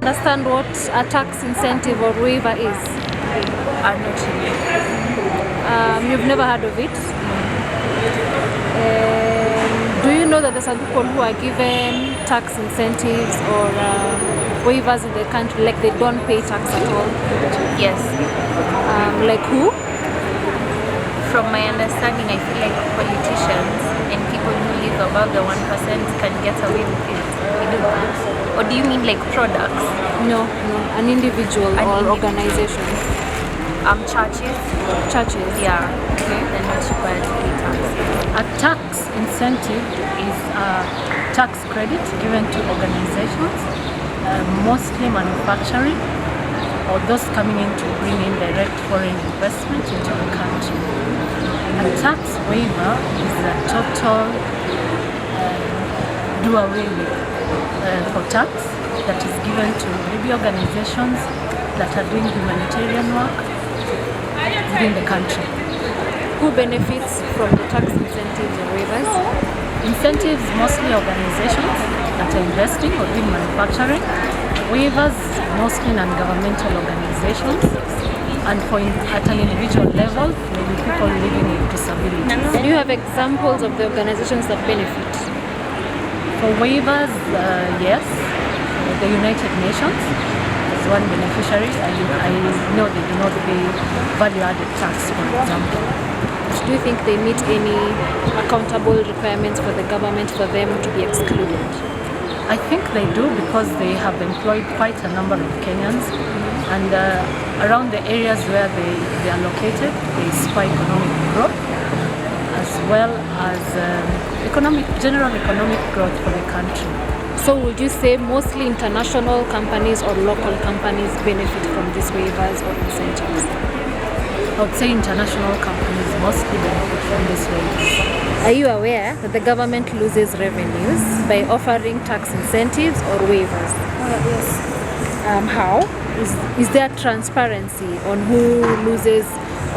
Understand what a tax incentive or waiver is? Not really. You've never heard of it? Do you know that there's some people who are given tax incentives or waivers in the country, like they don't pay tax at all? Yes. Like who? From my understanding, I feel like politicians and people who live above the 1% can get away with it. We do that. Or do you mean like products? No, an individual or organization. Churches. Churches. Yeah. Okay. They're not required to pay tax. A tax incentive is a tax credit given to organizations, mostly manufacturing, or those coming in to bring in direct foreign investment into the country. A tax waiver is a total do away with for tax that is given to maybe organizations that are doing humanitarian work within the country. Who benefits from the tax incentives or waivers? Incentives mostly organizations that are investing or doing manufacturing. Waivers mostly non-governmental organizations, and at an individual level, maybe people living with disabilities. Do you have examples of the organizations that benefit? For waivers, yes, the United Nations is one beneficiary. I know they do not pay value-added tax, for example. Do you think they meet any accountable requirements for the government for them to be excluded? I think they do, because they have employed quite a number of Kenyans, and around the areas where they are located, there is quite economic growth, as well as general economic growth for the country. So would you say mostly international companies or local companies benefit from these waivers or incentives? I would say international companies mostly benefit from this waivers. Are you aware that the government loses revenues by offering tax incentives or waivers? Yes. How? Is there transparency on who loses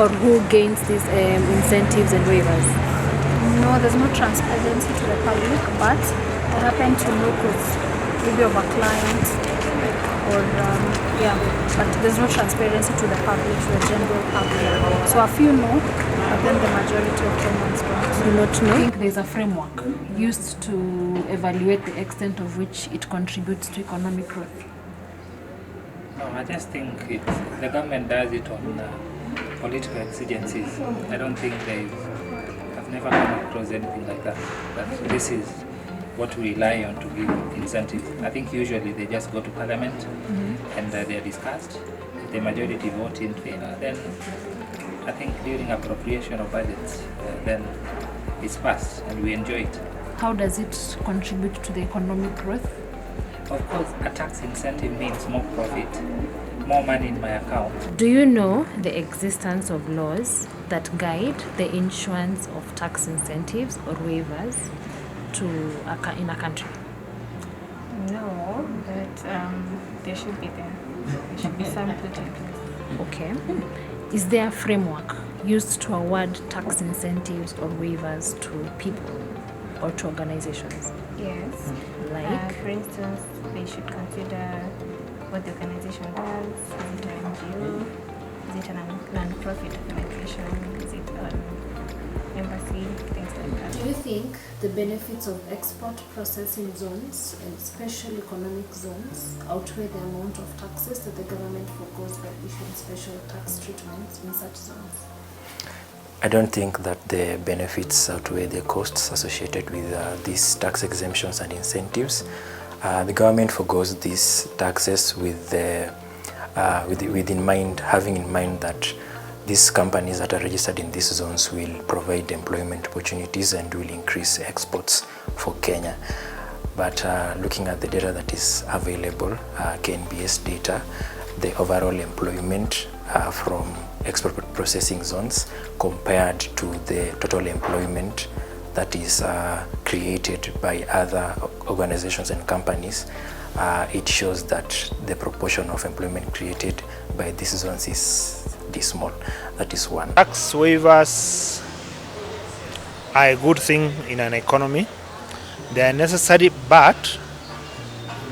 or who gains these incentives and waivers? No, there's no transparency to the public, but I happen to know because maybe of a client or but there's no transparency to the public, to the general public. So a few know, but then the majority of Kenyans don't. Do not I know. think there's a framework used to evaluate the extent of which it contributes to economic growth. No, I just think the government does it on political exigencies. I don't think I've never come across anything like that. But this is what we rely on to give incentives. I think usually they just go to parliament and they are discussed. If the majority vote in favor, then I think during appropriation of budgets, then it's passed and we enjoy it. How does it contribute to the economic growth? Of course, a tax incentive means more profit, more money in my account. Do you know the existence of laws that guide the issuance of tax incentives or waivers in a country? No, but there should be there. There should be some put in place. Okay. Is there a framework used to award tax incentives or waivers to people or to organizations? Yes. Like? For instance, they should consider what the organization does. Is it an NGO? Is it a non-profit organization? Is it an embassy? Things like that. Do you think the benefits of export processing zones and special economic zones outweigh the amount of taxes that the government forgoes by issuing special tax treatments in such zones? I don't think that the benefits outweigh the costs associated with these tax exemptions and incentives. The government forgoes these taxes having in mind that these companies that are registered in these zones will provide employment opportunities and will increase exports for Kenya. But looking at the data that is available, KNBS data, the overall employment from export processing zones compared to the total employment that is created by other organizations and companies, it shows that the proportion of employment created by these zones is dismal. That is one. Tax waivers are a good thing in an economy. They are necessary, but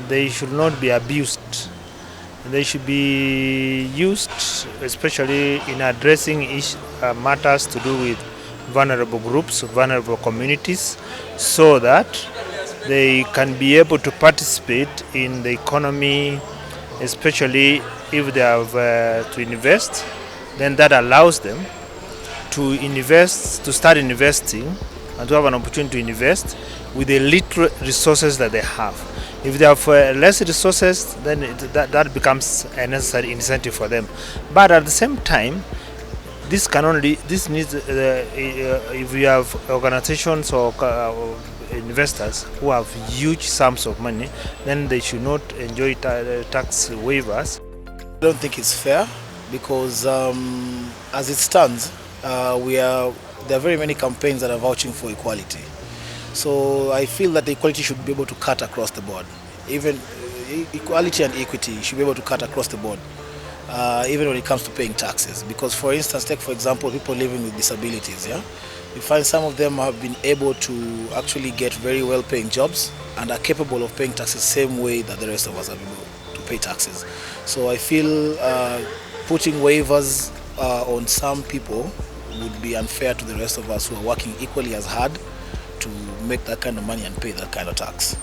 they should not be abused they should be used especially in addressing matters to do with vulnerable groups, vulnerable communities, so that they can be able to participate in the economy, especially if they have to invest. Then that allows them to invest, to start investing, and to have an opportunity to invest with the little resources that they have. If they have less resources, then that becomes a necessary incentive for them. But at the same time, this needs if we have organizations or investors who have huge sums of money, then they should not enjoy tax waivers. I don't think it's fair because as it stands, there are very many campaigns that are vouching for equality. So I feel that the equality should be able to cut across the board. Even equality and equity should be able to cut across the board, even when it comes to paying taxes. Because for instance, take for example people living with disabilities. Yeah, you find some of them have been able to actually get very well paying jobs and are capable of paying taxes the same way that the rest of us are able to pay taxes. So I feel putting waivers on some people would be unfair to the rest of us who are working equally as hard to make that kind of money and pay that kind of tax.